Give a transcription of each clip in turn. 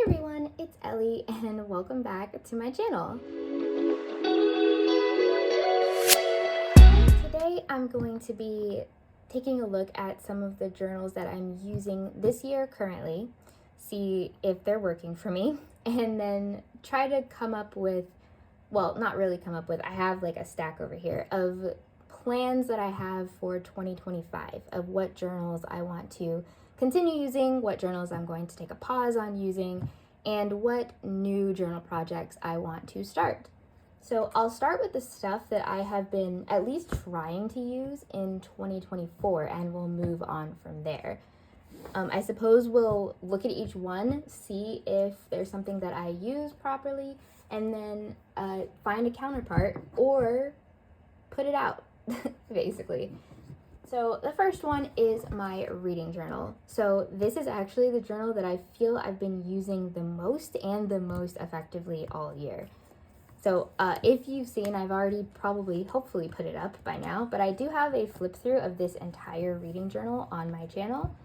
everyone, it's Ellie and welcome back to my channel. Today I'm going to be taking a look at some of the journals that I'm using this year currently, see if they're working for me, and then try to come up with, well, not really come up with, I have like a stack over here of plans that I have for 2025 of what journals I want to continue using, what journals I'm going to take a pause on using, and what new journal projects I want to start. So I'll start with the stuff that I have been at least trying to use in 2024, and we'll move on from there. I suppose we'll look at each one, see if there's something that I use properly, and then find a counterpart or put it out, basically. So the first one is my reading journal. So this is actually the journal that I feel I've been using the most and the most effectively all year. So if you've seen, I've already hopefully put it up by now, but I do have a flip through of this entire reading journal on my channel.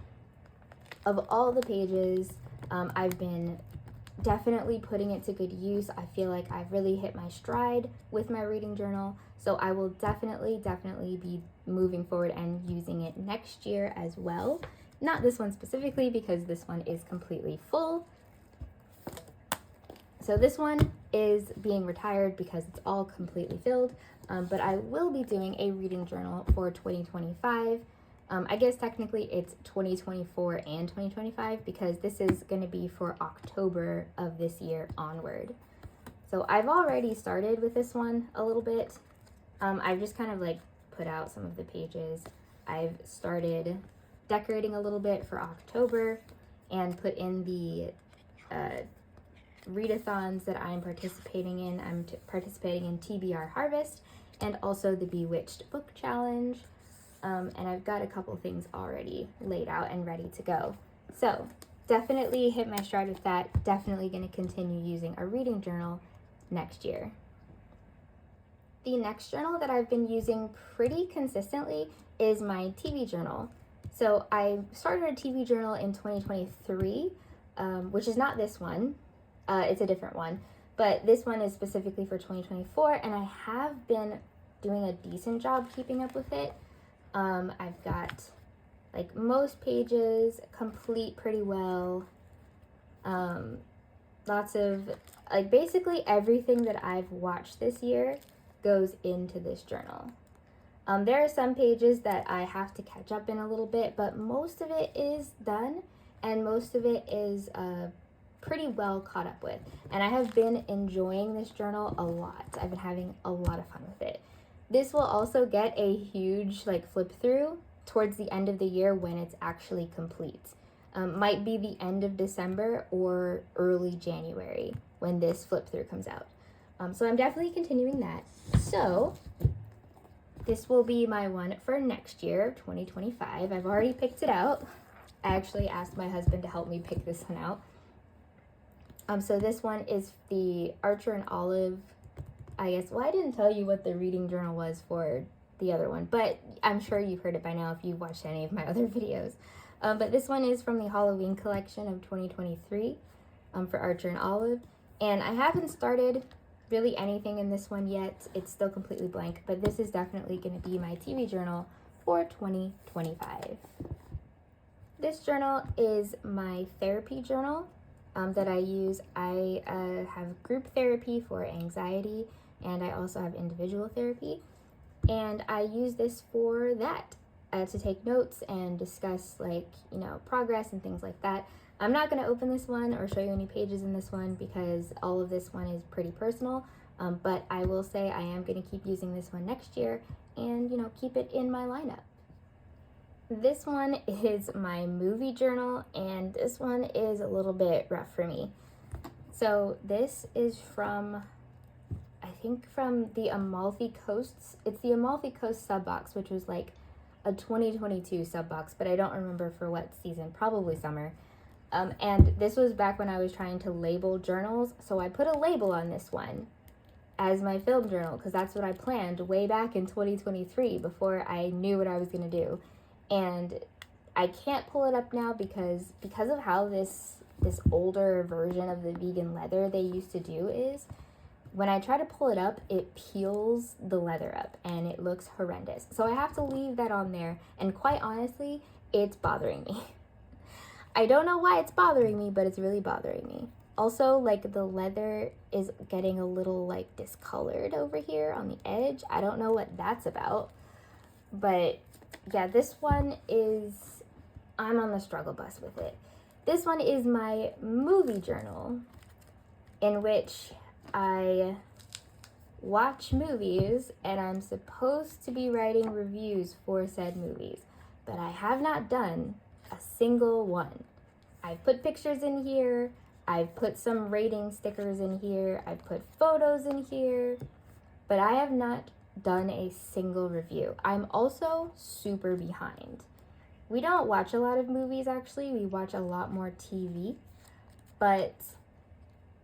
Of all the pages, I've been definitely putting it to good use. I feel like I've really hit my stride with my reading journal. So I will definitely be moving forward and using it next year as well. Not this one specifically because this one is completely full. So this one is being retired because it's all completely filled. But I will be doing a reading journal for 2025. I guess technically it's 2024 and 2025 because this is going to be for October of this year onward. So I've already started with this one a little bit. I've just kind of like put out some of the pages. I've started decorating a little bit for October and put in the readathons that I'm participating in. I'm participating in TBR Harvest and also the Bewitched Book Challenge. And I've got a couple things already laid out and ready to go. So definitely hit my stride with that. Definitely going to continue using a reading journal next year. The next journal that I've been using pretty consistently is my TV journal. So I started a TV journal in 2023, which is not this one. It's a different one. But this one is specifically for 2024, and I have been doing a decent job keeping up with it. I've got like most pages complete pretty well. Lots of like basically everything that I've watched this year goes into this journal. There are some pages that I have to catch up in a little bit, but most of it is done and most of it is pretty well caught up with. And I have been enjoying this journal a lot. I've been having a lot of fun with it. This will also get a huge like flip through towards the end of the year when it's actually complete. Might be the end of December or early January when this flip through comes out. So I'm definitely continuing that. So this will be my one for next year, 2025. I've already picked it out. I actually asked my husband to help me pick this one out. So this one is the Archer and Olive. I guess, well, I didn't tell you what the reading journal was for the other one, but I'm sure you've heard it by now if you've watched any of my other videos. But this one is from the Halloween collection of 2023 for Archer and Olive. And I haven't started really anything in this one yet. It's still completely blank, but this is definitely going to be my TV journal for 2025. This journal is my therapy journal that I use. I have group therapy for anxiety, and I also have individual therapy. And I use this for that, to take notes and discuss like, progress and things like that. I'm not going to open this one or show you any pages in this one because all of this one is pretty personal. But I will say I am going to keep using this one next year and, keep it in my lineup. This one is my movie journal, and this one is a little bit rough for me. So this is from the Amalfi Coasts. It's the Amalfi Coast sub box, which was like a 2022 sub box, but I don't remember for what season, probably summer. And this was back when I was trying to label journals, so I put a label on this one as my film journal because that's what I planned way back in 2023 before I knew what I was going to do. And I can't pull it up now because of how this this older version of the vegan leather they used to do is when I try to pull it up, it peels the leather up and it looks horrendous. So I have to leave that on there, and quite honestly, it's bothering me. I don't know why it's bothering me, but it's really bothering me. Also, like, the leather is getting a little, like, discolored over here on the edge. I don't know what that's about. But, yeah, this one is, I'm on the struggle bus with it. This one is my movie journal, in which I watch movies, and I'm supposed to be writing reviews for said movies. But I have not done a single one. I've put pictures in here, I've put some rating stickers in here, I've put photos in here, but I have not done a single review. I'm also super behind. We don't watch a lot of movies, actually. We watch a lot more TV, but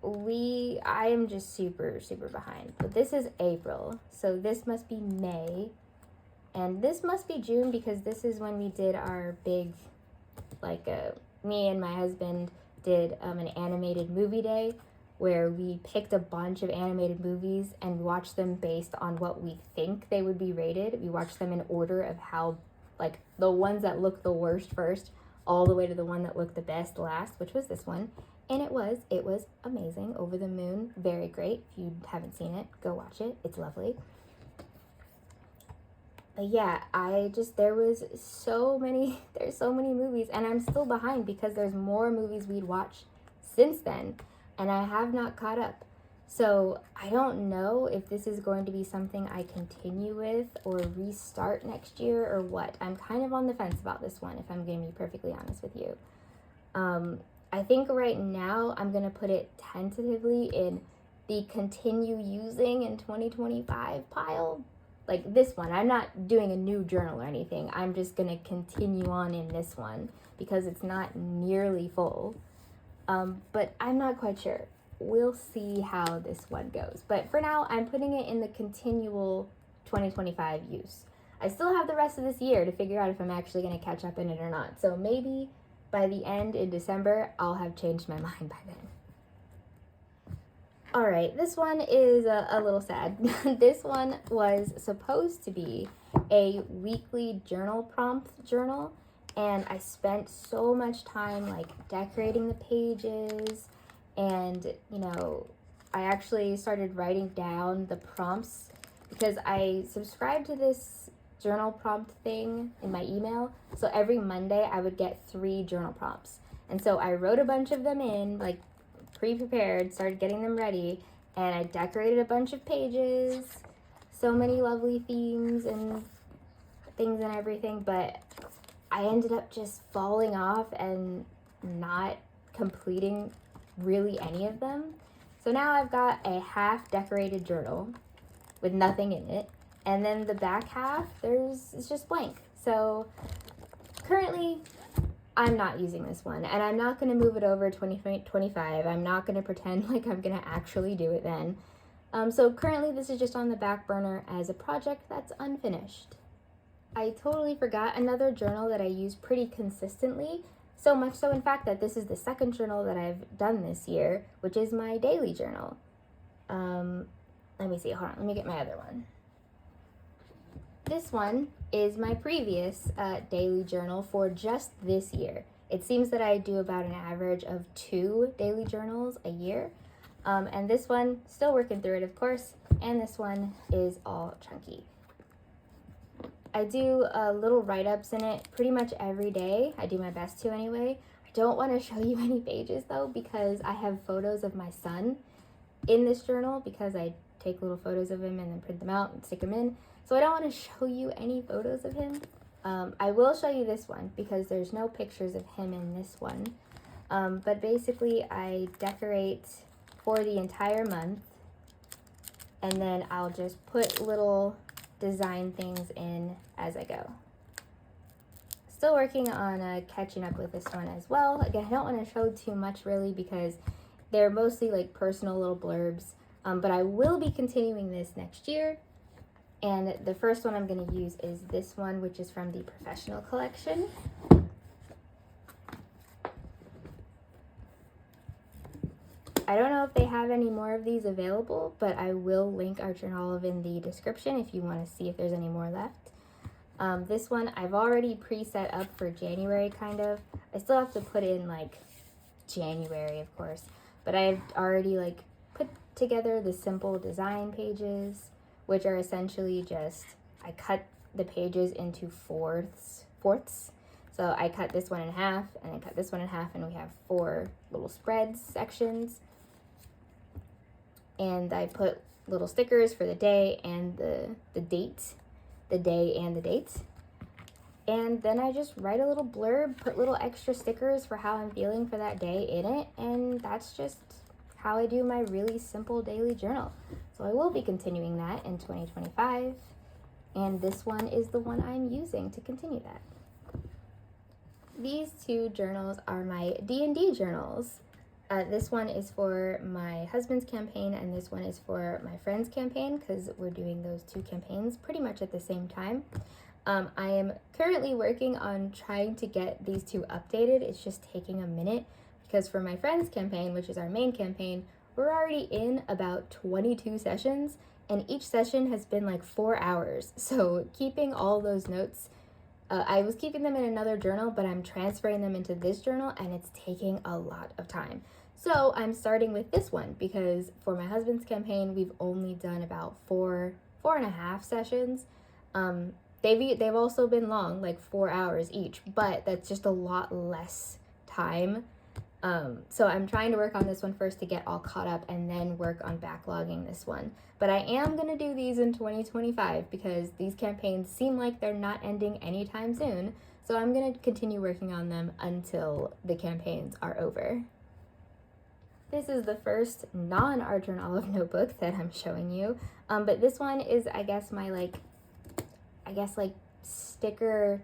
I am just super behind. But this is April, so this must be May, and this must be June, because this is when we did our big, like, me and my husband did an animated movie day where we picked a bunch of animated movies and watched them based on what we think they would be rated. We watched them in order of how, like, the ones that look the worst first, all the way to the one that looked the best last, which was this one. And it was amazing, over the moon, very great. If you haven't seen it, go watch it. It's lovely. But yeah, there's so many movies, and I'm still behind because there's more movies we'd watched since then, and I have not caught up. So I don't know if this is going to be something I continue with or restart next year or what. I'm kind of on the fence about this one, if I'm going to be perfectly honest with you. I think right now I'm going to put it tentatively in the continue using in 2025 pile. Like this one, I'm not doing a new journal or anything. I'm just going to continue on in this one because it's not nearly full. But I'm not quite sure. We'll see how this one goes. But for now, I'm putting it in the continual 2025 use. I still have the rest of this year to figure out if I'm actually going to catch up in it or not. So maybe by the end in December, I'll have changed my mind by then. All right, this one is a little sad. This one was supposed to be a weekly journal prompt journal, and I spent so much time like decorating the pages, and I actually started writing down the prompts because I subscribed to this journal prompt thing in my email. So every Monday I would get 3 journal prompts, and so I wrote a bunch of them in, like, pre-prepared, started getting them ready, and I decorated a bunch of pages, so many lovely themes and things and everything, but I ended up just falling off and not completing really any of them. So now I've got a half decorated journal with nothing in it, and then the back half it's just blank. So currently I'm not using this one, and I'm not going to move it over 2025. I'm not going to pretend like I'm going to actually do it then. So currently this is just on the back burner as a project that's unfinished. I totally forgot another journal that I use pretty consistently, so much so in fact that this is the second journal that I've done this year, which is my daily journal. Let me see, hold on, let me get my other one. This one is my previous daily journal for just this year. It seems that I do about an average of 2 daily journals a year. And this one, still working through it, of course, and this one is all chunky. I do little write-ups in it pretty much every day. I do my best to anyway. I don't want to show you any pages though because I have photos of my son in this journal because I take little photos of him and then print them out and stick them in. So I don't want to show you any photos of him. I will show you this one because there's no pictures of him in this one. But basically I decorate for the entire month, and then I'll just put little design things in as I go. Still working on catching up with this one as well. Again, I don't want to show too much really because they're mostly like personal little blurbs, but I will be continuing this next year. And the first one I'm going to use is this one, which is from the Professional collection. I don't know if they have any more of these available, but I will link our Journal in the description if you want to see if there's any more left. This one I've already preset up for January, kind of. I still have to put in like January, of course, but I've already like put together the simple design pages, which are essentially just, I cut the pages into fourths. So I cut this one in half, and I cut this one in half, and we have 4 little spreads sections. And I put little stickers for the day and the date, the day and the date. And then I just write a little blurb, put little extra stickers for how I'm feeling for that day in it, and that's just how I do my really simple daily journal. So I will be continuing that in 2025, and this one is the one I'm using to continue that. These 2 journals are my D&D journals. This one is for my husband's campaign, and this one is for my friend's campaign, because we're doing those 2 campaigns pretty much at the same time. I am currently working on trying to get these 2 updated. It's just taking a minute, because for my friend's campaign, which is our main campaign, we're already in about 22 sessions, and each session has been like 4 hours. So keeping all those notes, I was keeping them in another journal, but I'm transferring them into this journal, and it's taking a lot of time. So I'm starting with this one, because for my husband's campaign, we've only done about 4.5 sessions. They've also been long, like 4 hours each, but that's just a lot less time. So I'm trying to work on this one first to get all caught up, and then work on backlogging this one. But I am going to do these in 2025, because these campaigns seem like they're not ending anytime soon. So I'm going to continue working on them until the campaigns are over. This is the first non-Art Journal notebook that I'm showing you. But this one is, I guess, my like sticker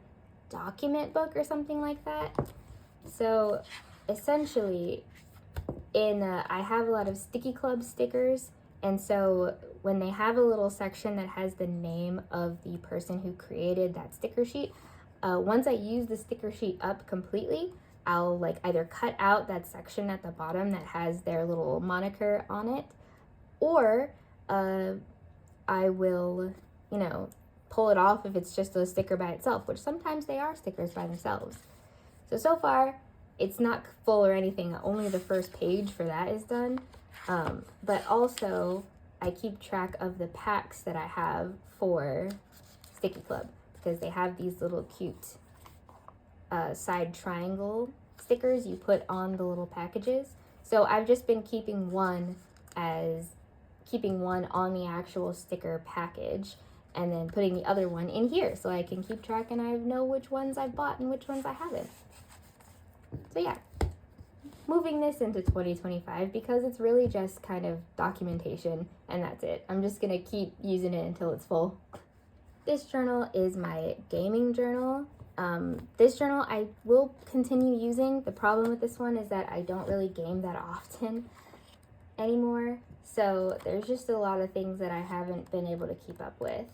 document book or something like that. So essentially, I have a lot of Sticky Club stickers, and so when they have a little section that has the name of the person who created that sticker sheet, once I use the sticker sheet up completely, I'll like either cut out that section at the bottom that has their little moniker on it, or I will, pull it off if it's just a sticker by itself, which sometimes they are stickers by themselves. So far, it's not full or anything, only the first page for that is done. But also, I keep track of the packs that I have for Sticky Club, because they have these little cute side triangle stickers you put on the little packages. So I've just been keeping one on the actual sticker package, and then putting the other one in here so I can keep track and I know which ones I've bought and which ones I haven't. So yeah, moving this into 2025, because it's really just kind of documentation, and that's it. I'm just gonna keep using it until it's full. This journal is my gaming journal. This journal I will continue using. The problem with this one is that I don't really game that often anymore. So there's just a lot of things that I haven't been able to keep up with.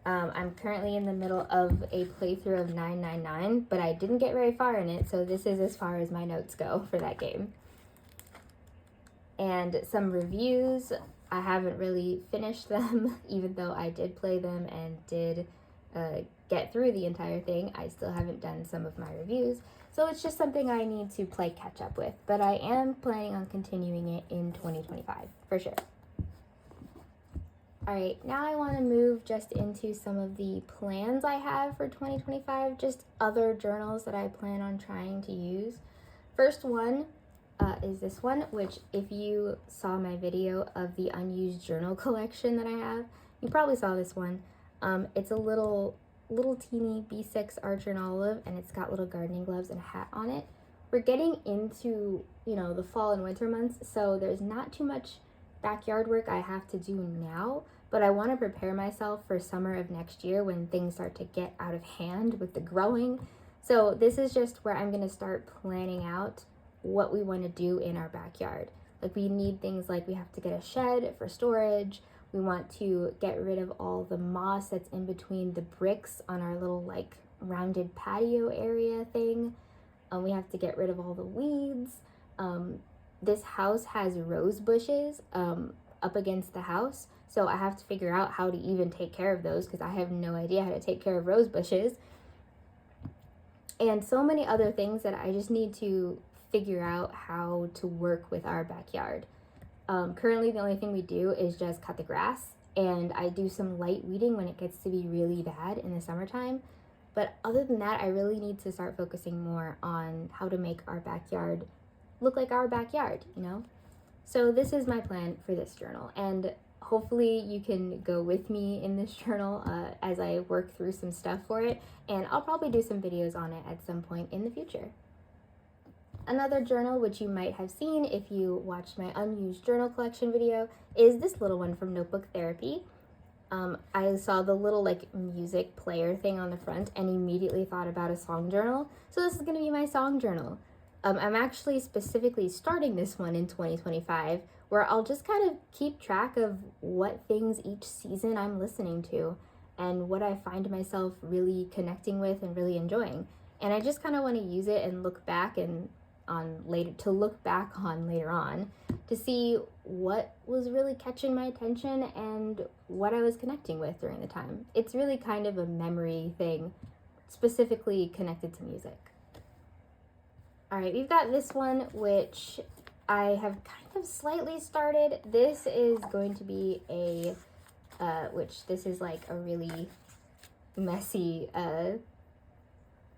I'm currently in the middle of a playthrough of 999, but I didn't get very far in it, so this is as far as my notes go for that game. And some reviews, I haven't really finished them, even though I did play them and did get through the entire thing. I still haven't done some of my reviews, so it's just something I need to play catch up with, but I am planning on continuing it in 2025, for sure. Alright, now I want to move just into some of the plans I have for 2025, just other journals that I plan on trying to use. First one is this one, which if you saw my video of the unused journal collection that I have, you probably saw this one. It's a little teeny B6 art journal, and it's got little gardening gloves and a hat on it. We're getting into, the fall and winter months, so there's not too much backyard work I have to do now, but I want to prepare myself for summer of next year when things start to get out of hand with the growing. So this is just where I'm going to start planning out what we want to do in our backyard. Like, we need things like we have to get a shed for storage. We want to get rid of all the moss that's in between the bricks on our little rounded patio area thing. We have to get rid of all the weeds. this house has rose bushes up against the house. So I have to figure out how to even take care of those because I have no idea how to take care of rose bushes. And so many other things that I just need to figure out how to work with our backyard. Currently, the only thing we do is just cut the grass, and I do some light weeding when it gets to be really bad in the summertime. But other than that, I really need to start focusing more on how to make our backyard look like our backyard, you know? So this is my plan for this journal, and hopefully you can go with me in this journal as I work through some stuff for it, and I'll probably do some videos on it at some point in the future. Another journal, which you might have seen if you watched my unused journal collection video, is this little one from Notebook Therapy. I saw the little like music player thing on the front and immediately thought about a song journal. So this is going to be my song journal. I'm actually specifically starting this one in 2025, where I'll just kind of keep track of what things each season I'm listening to and what I find myself really connecting with and really enjoying. And I just kind of want to use it and look back on later on to see what was really catching my attention and what I was connecting with during the time. It's really kind of a memory thing, specifically connected to music. All right, we've got this one, which I have kind of slightly started. This is going to be this is like a really messy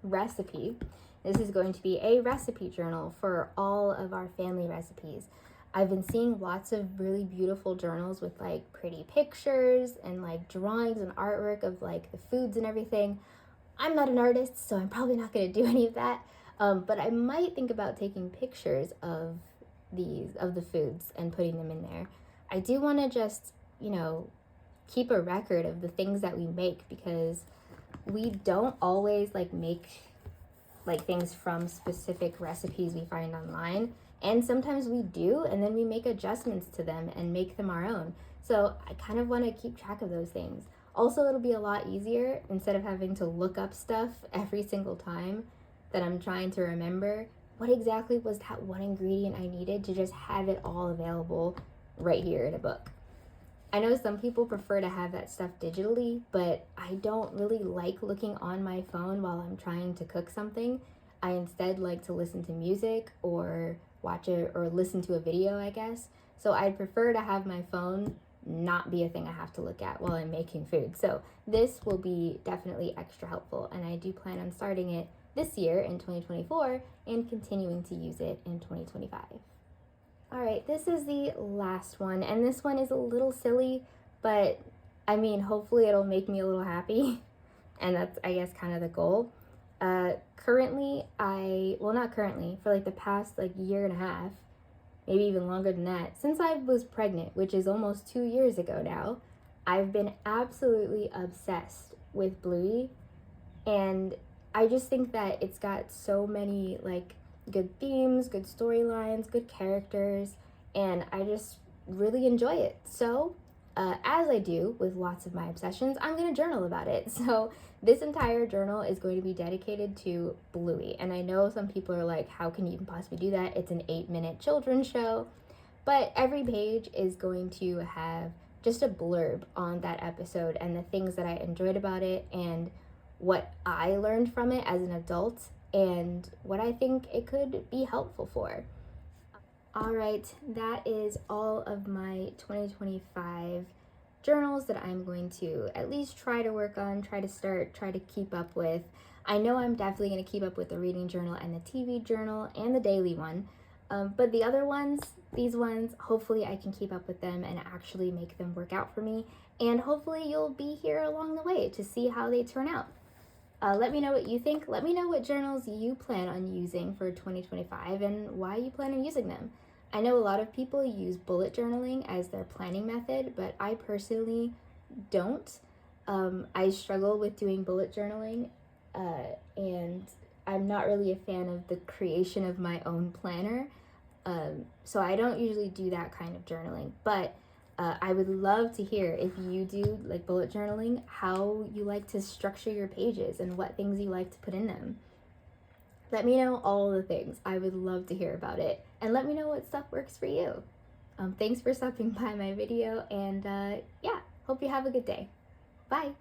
recipe. This is going to be a recipe journal for all of our family recipes. I've been seeing lots of really beautiful journals with like pretty pictures and like drawings and artwork of like the foods and everything. I'm not an artist, so I'm probably not going to do any of that. But I might think about taking pictures of the foods and putting them in there. I do want to just, keep a record of the things that we make, because we don't always like make like things from specific recipes we find online, and sometimes we do, and then we make adjustments to them and make them our own. So I kind of want to keep track of those things. Also, it'll be a lot easier instead of having to look up stuff every single time that I'm trying to remember what exactly was that one ingredient I needed, to just have it all available right here in a book. I know some people prefer to have that stuff digitally, but I don't really like looking on my phone while I'm trying to cook something. I instead like to listen to music or watch it or listen to a video, I guess. So I'd prefer to have my phone not be a thing I have to look at while I'm making food. So this will be definitely extra helpful, and I do plan on starting it this year in 2024 and continuing to use it in 2025. All right, this is the last one, and this one is a little silly, but I mean, hopefully it'll make me a little happy, and that's, I guess, kind of the goal. For like the past like year and a half, maybe even longer than that, since I was pregnant, which is almost 2 years ago now, I've been absolutely obsessed with Bluey, and I just think that it's got so many like good themes, good storylines, good characters, and I just really enjoy it. So, as I do with lots of my obsessions, I'm going to journal about it. So this entire journal is going to be dedicated to Bluey. And I know some people are like, how can you even possibly do that? It's an 8-minute children's show. But every page is going to have just a blurb on that episode and the things that I enjoyed about it and what I learned from it as an adult and what I think it could be helpful for. All right, that is all of my 2025 journals that I'm going to at least try to work on, try to keep up with. I know I'm definitely going to keep up with the reading journal and the TV journal and the daily one. But the other ones, these ones, hopefully I can keep up with them and actually make them work out for me. And hopefully you'll be here along the way to see how they turn out. Let me know what you think. Let me know what journals you plan on using for 2025 and why you plan on using them. I know a lot of people use bullet journaling as their planning method, but I personally don't. I struggle with doing bullet journaling, and I'm not really a fan of the creation of my own planner. So I don't usually do that kind of journaling, but I would love to hear, if you do like bullet journaling, how you like to structure your pages and what things you like to put in them. Let me know all the things. I would love to hear about it. And let me know what stuff works for you. Thanks for stopping by my video, and yeah, hope you have a good day. Bye!